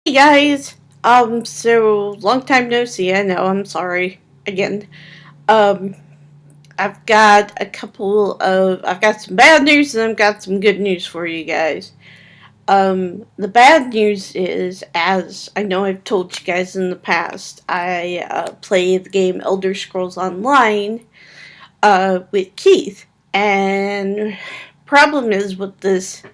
Hey guys, so long time no see. I know, I'm sorry again. Um, I've got some bad news and I've got some good news for you guys. The bad news is, as I know I've told you guys in the past, I play the game Elder Scrolls Online with Keith, and problem is with this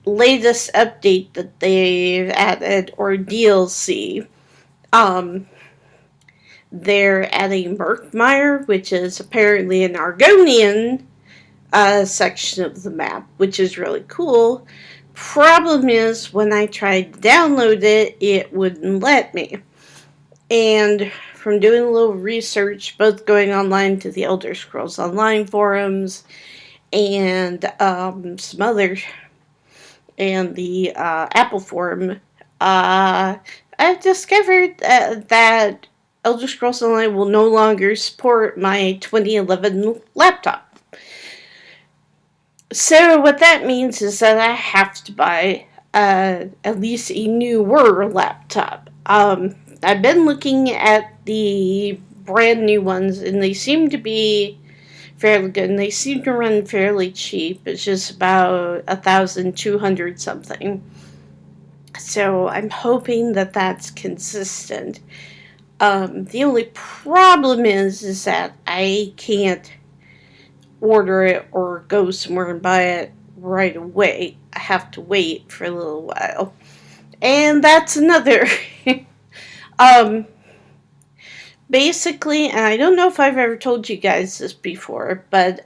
latest update that they've added, or DLC. Um, they're adding Murkmire, which is apparently an Argonian section of the map, which is really cool. Problem is, when I tried to download it, it wouldn't let me. And from doing a little research, both going online to the Elder Scrolls Online forums and some other, and the Apple forum, I've discovered that Elder Scrolls Online will no longer support my 2011 laptop. So what that means is that I have to buy at least a newer laptop. I've been looking at the brand new ones, and they seem to be fairly good, and they seem to run fairly cheap. It's just about 1,200 something. So I'm hoping that that's consistent. The only problem is that I can't order it or go somewhere and buy it right away. I have to wait for a little while. And that's another. um, Basically, and I don't know if I've ever told you guys this before, but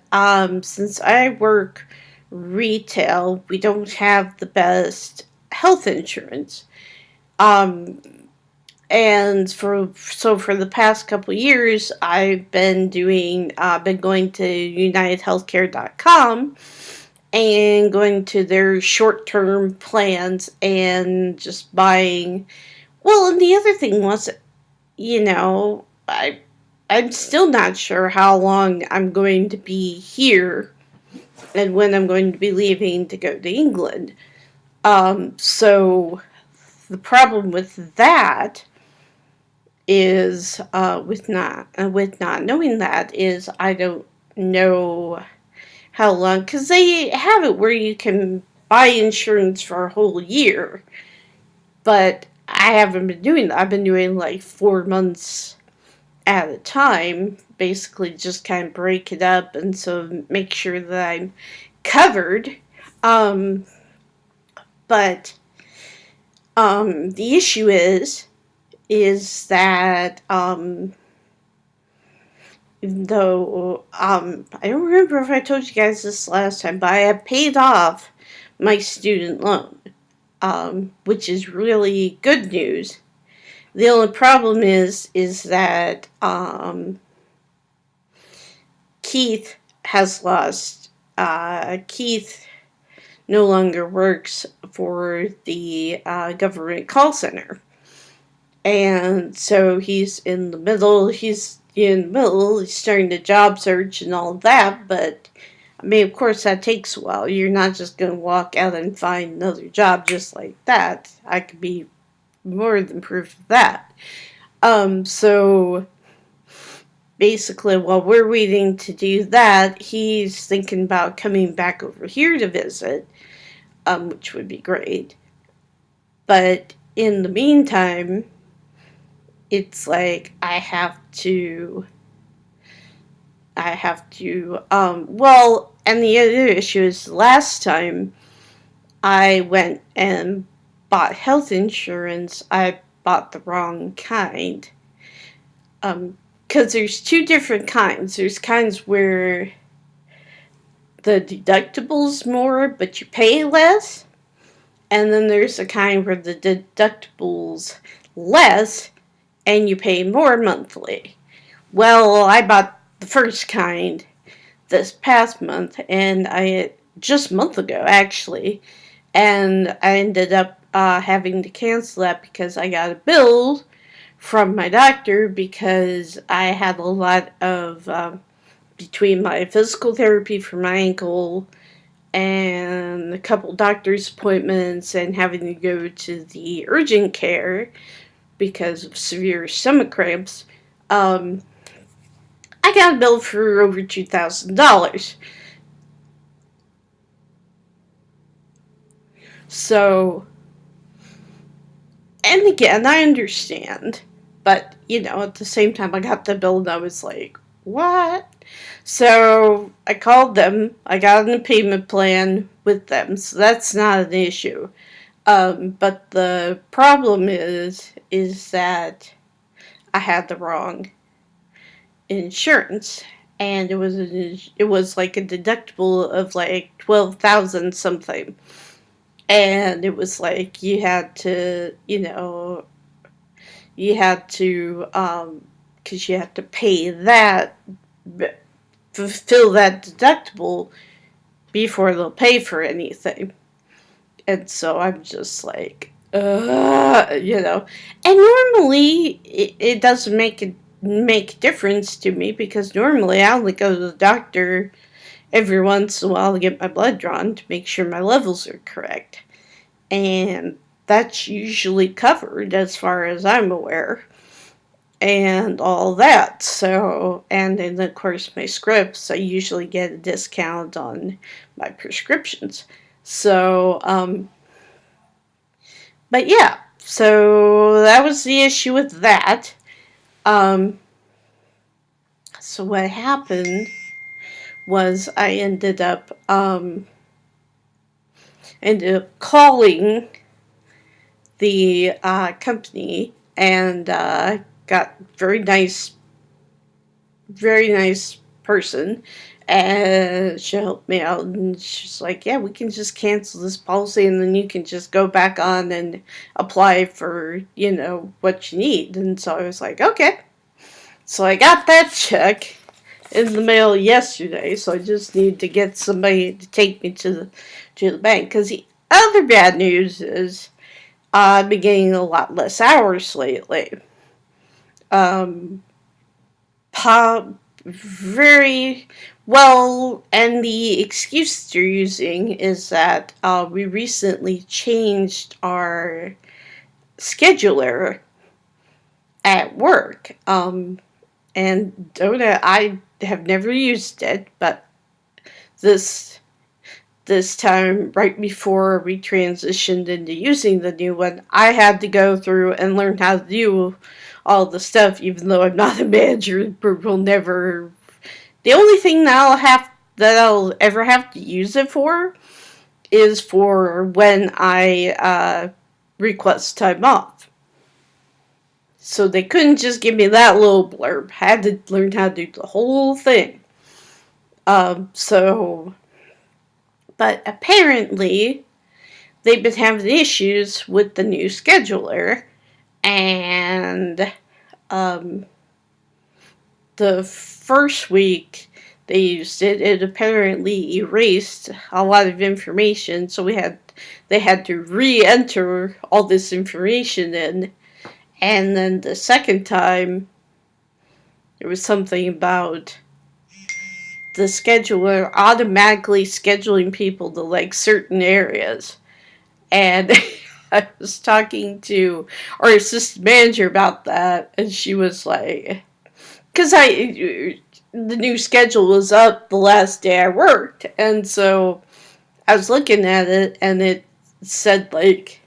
since I work retail, we don't have the best health insurance. Um, and for the past couple years, I've been going to UnitedHealthcare.com and going to their short-term plans and just buying. Well, and the other thing was, you know, I'm still not sure how long I'm going to be here and when I'm going to be leaving to go to England. So the problem with that is with not knowing that is I don't know how long, because they have it where you can buy insurance for a whole year, but I haven't been doing that. I've been doing like 4 months at a time, basically just kind of break it up and so make sure that I'm covered. Um, but the issue is that even though I don't remember if I told you guys this last time, but I have paid off my student loan, which is really good news. The only problem is that Keith has lost. Keith no longer works for the government call center, and so he's in the middle. He's starting to job search and all of that, but I mean, of course, that takes a while. You're not just going to walk out and find another job just like that. I could be more than proof of that. So basically, while we're waiting to do that, he's thinking about coming back over here to visit, which would be great. But in the meantime, it's like well, and the other issue is last time I went and bought health insurance, I bought the wrong kind. Because there's two different kinds. There's kinds where the deductible's more, but you pay less. And then there's a kind where the deductible's less, and you pay more monthly. Well, I bought the first kind this past month, and just a month ago actually, and I ended up having to cancel that because I got a bill from my doctor because I had a lot of between my physical therapy for my ankle, and a couple doctor's appointments and having to go to the urgent care because of severe stomach cramps, I got a bill for over $2,000. So, and again, I understand, but at the same time, I got the bill and I was like, what? So I called them. I got on a payment plan with them, so that's not an issue. But the problem is that I had the wrong insurance, and it was like a deductible of like 12,000 something, and it was like you had to because you had to pay that, fulfill that deductible before they'll pay for anything. And so I'm just like, And normally it doesn't make a difference to me because normally I only go to the doctor every once in a while to get my blood drawn to make sure my levels are correct. And that's usually covered as far as I'm aware. And all that. So, and then of course my scripts, I usually get a discount on my prescriptions. So, but yeah, so that was the issue with that. Um, so what happened was I ended up calling the company and got very nice person, and she helped me out, and she's like, yeah, we can just cancel this policy and then you can just go back on and apply for what you need. And so I was like, okay. So I got that check in the mail yesterday, so I just need to get somebody to take me to the bank. Because the other bad news is I've been getting a lot less hours lately. um Very well, and the excuse they're using is that we recently changed our scheduler at work. And Dota, I have never used it, but this this time, right before we transitioned into using the new one, I had to go through and learn how to do all the stuff, even though I'm not a manager. Will never. The only thing that I'll ever have to use it for is for when I request time off. So they couldn't just give me that little blurb. I had to learn how to do the whole thing. So, but apparently they've been having issues with the new scheduler, and the first week they used it, it apparently erased a lot of information, so they had to re-enter all this information in. And then the second time, there was something about the scheduler automatically scheduling people to like certain areas. And I was talking to our assistant manager about that, and she was like, because the new schedule was up the last day I worked, and so I was looking at it, and it said like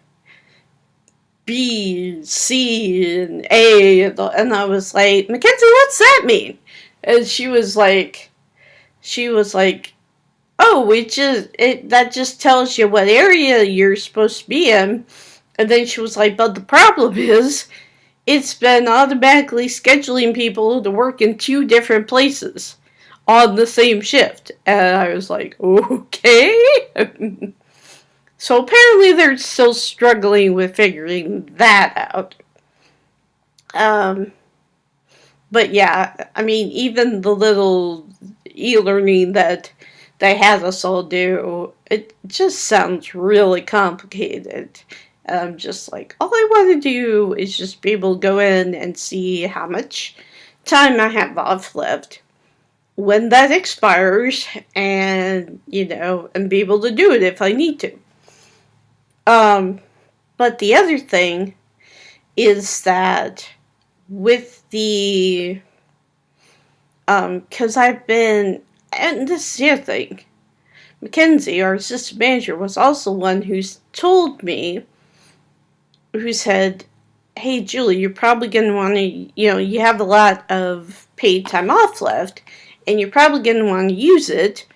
B, C, and A, and I was like, Mackenzie, what's that mean? And she was like, oh, that just tells you what area you're supposed to be in. And then she was like, but the problem is, it's been automatically scheduling people to work in 2 different places on the same shift. And I was like, okay. So apparently they're still struggling with figuring that out. But yeah, I mean, even the little e-learning that they had us all do, it just sounds really complicated. I'm just like, all I want to do is just be able to go in and see how much time I have off left, when that expires, and and be able to do it if I need to. But the other thing is that with the because I've been, and this is the other thing, Mackenzie, our assistant manager, was also one who's told me, who said, hey, Julie, you're probably going to want to, you have a lot of paid time off left, and you're probably going to want to use it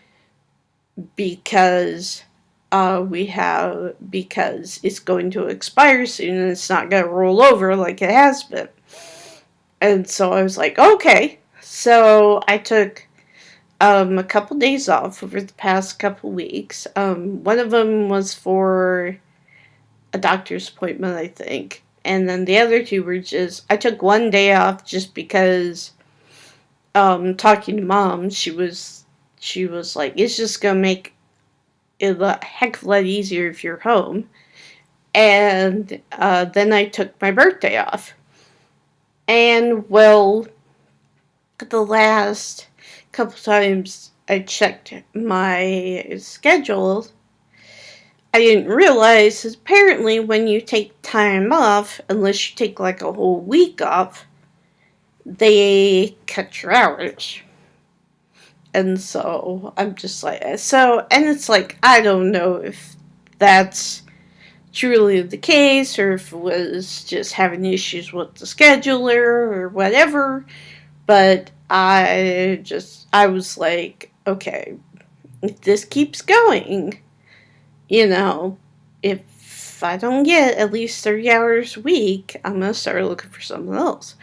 because because it's going to expire soon and it's not going to roll over like it has been. And so I was like, okay. So I took a couple days off over the past couple weeks. One of them was for a doctor's appointment, I think. And then the other two were just, I took one day off just because talking to Mom, she was like, it's just going to make it a heck of a lot easier if you're home. And then I took my birthday off. And, well, the last couple times I checked my schedule, I didn't realize that apparently when you take time off, unless you take like a whole week off, they cut your hours. And so I'm just like, and it's like, I don't know if that's truly the case or if it was just having issues with the scheduler or whatever. But I was like, okay, if this keeps going, if I don't get at least 30 hours a week, I'm going to start looking for something else.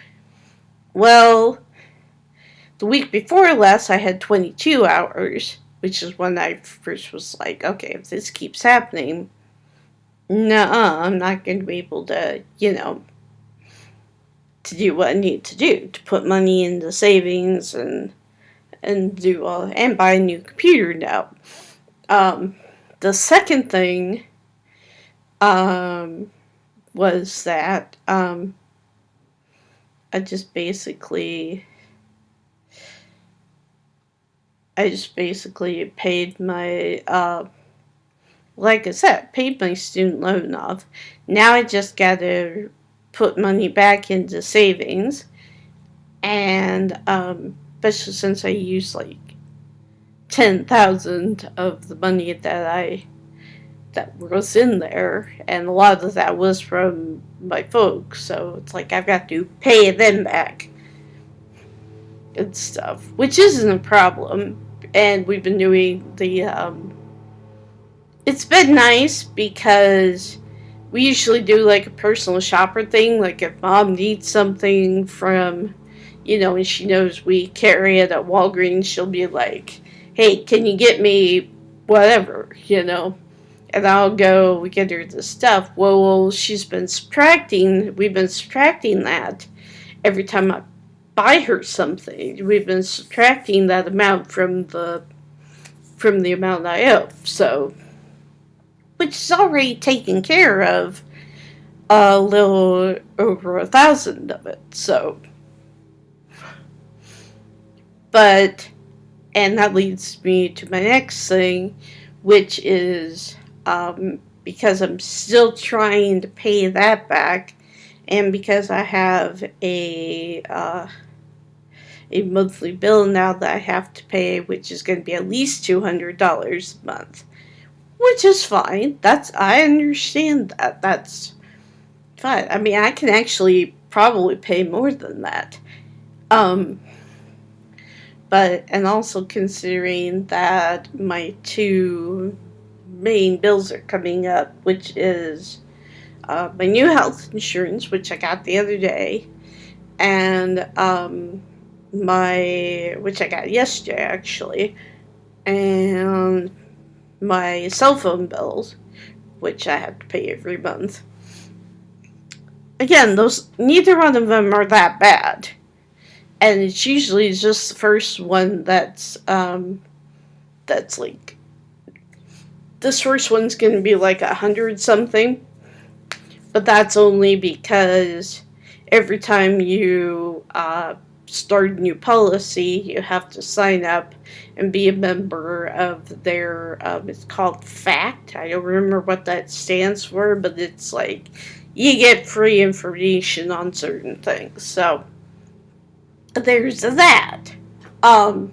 Well, the week before last, I had 22 hours, which is when I first was like, okay, if this keeps happening, I'm not going to be able to, to do what I need to do, to put money into savings and do all, and buy a new computer now. The second thing was that I just basically paid my like I said, paid my student loan off. Now I just gotta put money back into savings, and especially since I used like 10,000 of the money that was in there, and a lot of that was from my folks, so it's like I've got to pay them back and stuff, which isn't a problem. And we've been doing the it's been nice because we usually do like a personal shopper thing, like if Mom needs something from, and she knows we carry it at Walgreens, she'll be like, hey, can you get me whatever, and I'll go get her the stuff. Well, we've been subtracting that every time I buy her something. We've been subtracting that amount from the amount I owe, so, which is already taken care of, a little over 1,000 of it, so. But, and that leads me to my next thing, which is, because I'm still trying to pay that back, and because I have a monthly bill now that I have to pay, which is going to be at least $200 a month, which is fine. I understand that. That's fine. I mean, I can actually probably pay more than that. But, and also considering that my two main bills are coming up, which is my new health insurance, which I got the other day, and which I got yesterday actually, and my cell phone bills, which I have to pay every month. Again, neither one of them are that bad, and it's usually just the first one that's like, this first one's going to be like 100 something, but that's only because every time you start a new policy, you have to sign up and be a member of their, it's called FACT. I don't remember what that stands for, but it's like you get free information on certain things. So there's that. Um,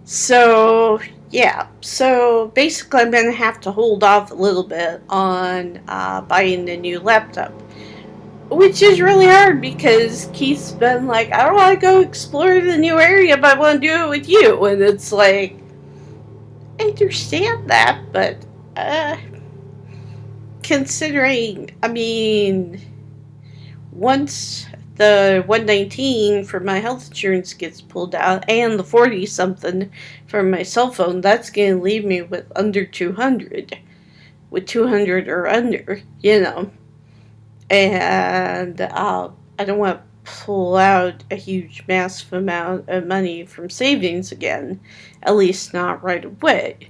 so yeah, so basically I'm gonna have to hold off a little bit on buying the new laptop, which is really hard because Keith's been like, I don't want to go explore the new area, but I want to do it with you. And it's like, I understand that, but considering, I mean, once the 119 for my health insurance gets pulled out and the 40 something for my cell phone, that's going to leave me with under 200, with 200 or under, you know. And I don't want to pull out a huge, massive amount of money from savings again, at least not right away,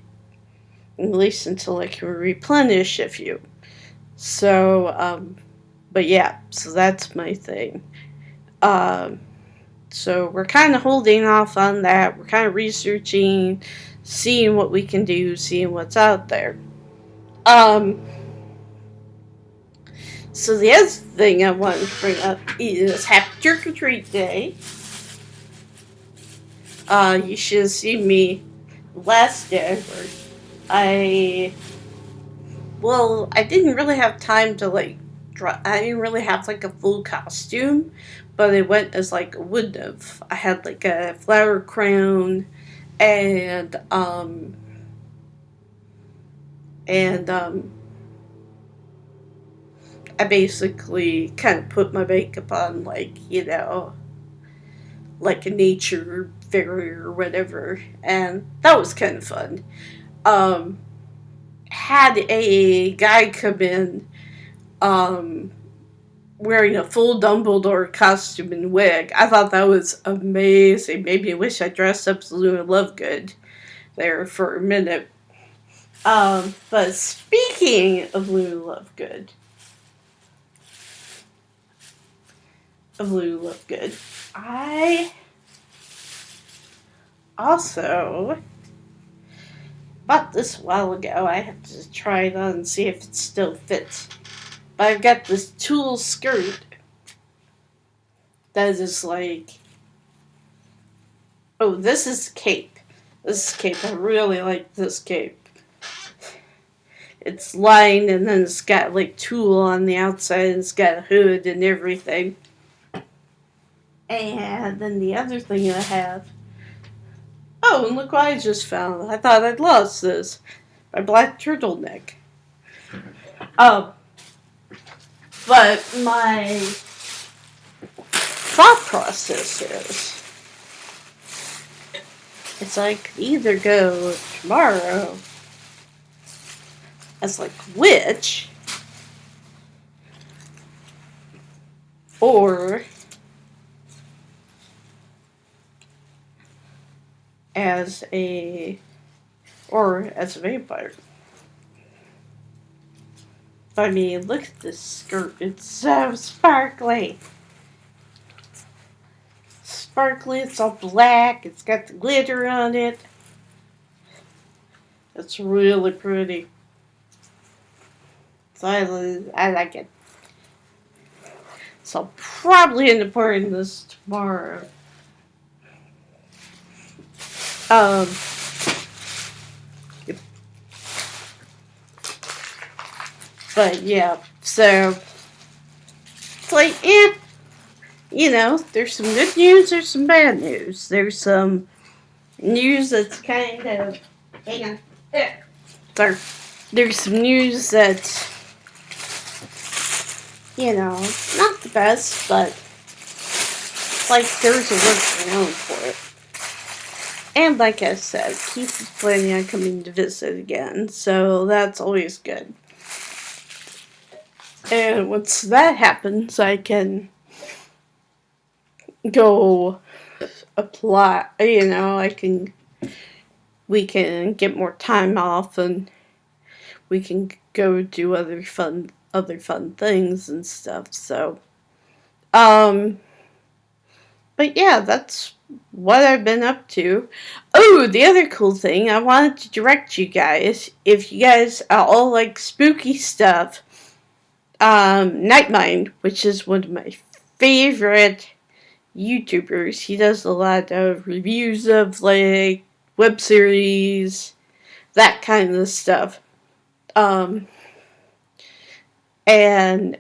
at least until I can replenish a few. So, but yeah, so that's my thing. Um, so we're kind of holding off on that. We're kind of researching, seeing what we can do, seeing what's out there. Um, So the other thing I wanted to bring up is Happy Trick or Treat Day. You should have seen me last day where I, well, I didn't really have time to like, I didn't really have like a full costume, but I went as like a wood nymph. I had like a flower crown and, and, I basically kind of put my makeup on like, you know, like a nature fairy or whatever, and that was kind of fun. Um, had a guy come in um, wearing a full Dumbledore costume and wig. I thought that was amazing. Made me wish I dressed up as Luna Lovegood there for a minute. But speaking of Luna Lovegood, I also bought this a while ago. I have to try it on and see if it still fits. But I've got this tulle skirt that is like, oh, this is cape. This is cape. I really like this cape. It's lined and then it's got like tulle on the outside and it's got a hood and everything. And then the other thing I have. Oh, and look what I just found. I thought I'd lost this. My black turtleneck. Oh, but my thought process is it's like either go tomorrow as like witch or as a vampire. I mean, look at this skirt. It's so sparkly. Sparkly, it's all black. It's got the glitter on it. It's really pretty. So I like it. So I'll probably end up wearing this tomorrow. But yeah, so it's like, you know, there's some good news, there's some bad news. There's some news that's kind of, hang on, there. There's some news that, you know, not the best, but like there's a workaround for it. And like I said, Keith is planning on coming to visit again, so that's always good. And once that happens, I can go apply, you know, we can get more time off and we can go do other fun things and stuff. So, but yeah, that's what I've been up to. Oh, the other cool thing, I wanted to direct you guys, if you guys all like spooky stuff, Nightmind, which is one of my favorite YouTubers. He does a lot of reviews of like web series, that kind of stuff. Um, and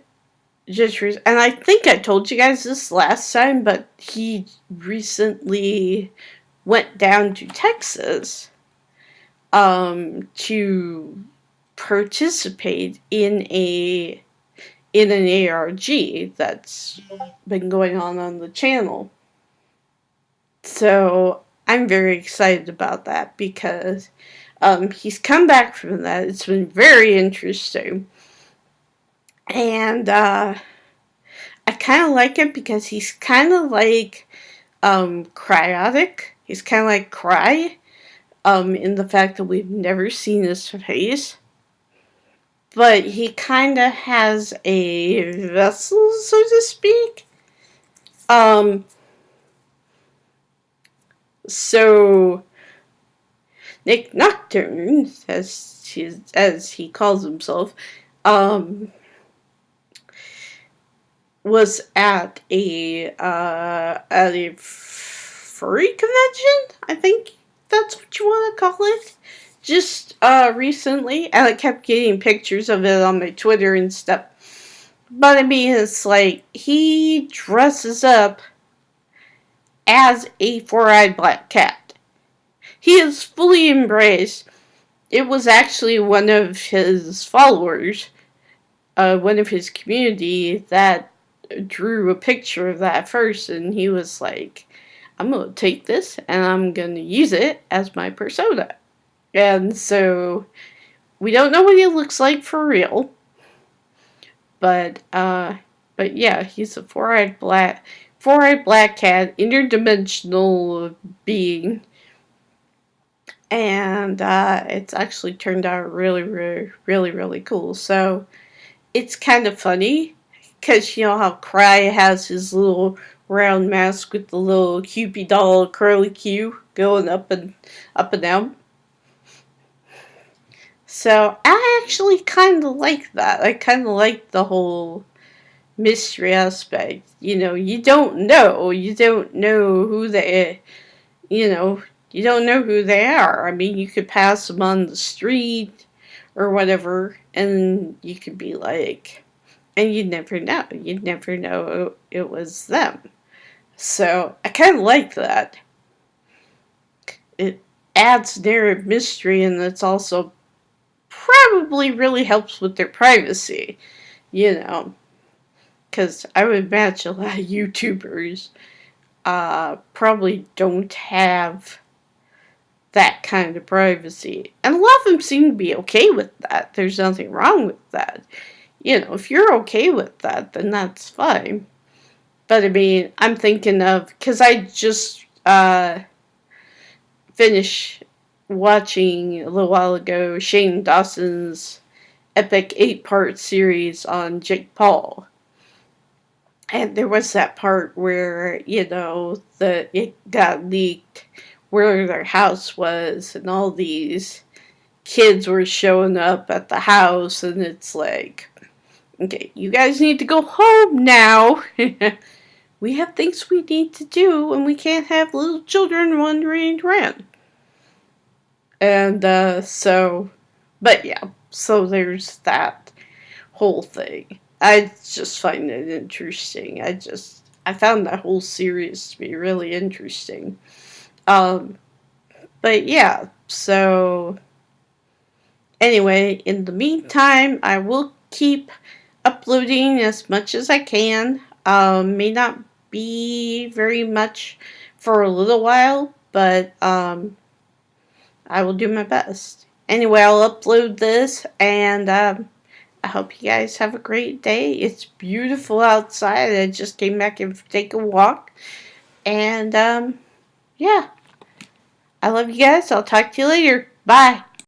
and I think I told you guys this last time, but he recently went down to Texas to participate in an ARG that's been going on the channel. So I'm very excited about that because he's come back from that. It's been very interesting. And I kind of like it because he's kind of like Cryotic. He's kind of like Cry in the fact that we've never seen his face. But he kind of has a vessel, so to speak. So Nick Nocturne, as he calls himself, was at a furry convention. I think that's what you want to call it. Just recently, and I kept getting pictures of it on my Twitter and stuff. But I mean, it's like he dresses up as a four-eyed black cat. He is fully embraced. It was actually one of his followers, one of his community, that drew a picture of that first, and he was like, I'm going to take this and I'm going to use it as my persona. And so we don't know what he looks like for real, but yeah, he's a four-eyed black cat, interdimensional being, and it's actually turned out really, really, really, really cool. So it's kind of funny because you know how Cry has his little round mask with the little Cupid doll curly Q going up and down. So I actually kind of like that. I kind of like the whole mystery aspect. You know, you don't know who they, you don't know who they are. I mean, you could pass them on the street or whatever, and you could be like, and you'd never know. You'd never know it was them. So I kind of like that. It adds narrative mystery, and it's also probably really helps with their privacy, because I would imagine a lot of YouTubers probably don't have that kind of privacy. And a lot of them seem to be okay with that. There's nothing wrong with that. If you're okay with that, then that's fine. But I mean, I'm thinking of, because I just finished watching a little while ago Shane Dawson's epic 8-part series on Jake Paul. And there was that part where, it got leaked where their house was, and all these kids were showing up at the house, and it's like, okay, you guys need to go home now. We have things we need to do, and we can't have little children wandering around. And but yeah, so there's that whole thing. I just find it interesting. I found that whole series to be really interesting. But yeah, so anyway, in the meantime, I will keep uploading as much as I can. May not be very much for a little while, but I will do my best. Anyway, I'll upload this, and I hope you guys have a great day. It's beautiful outside. I just came back and take a walk. And yeah, I love you guys. I'll talk to you later. Bye.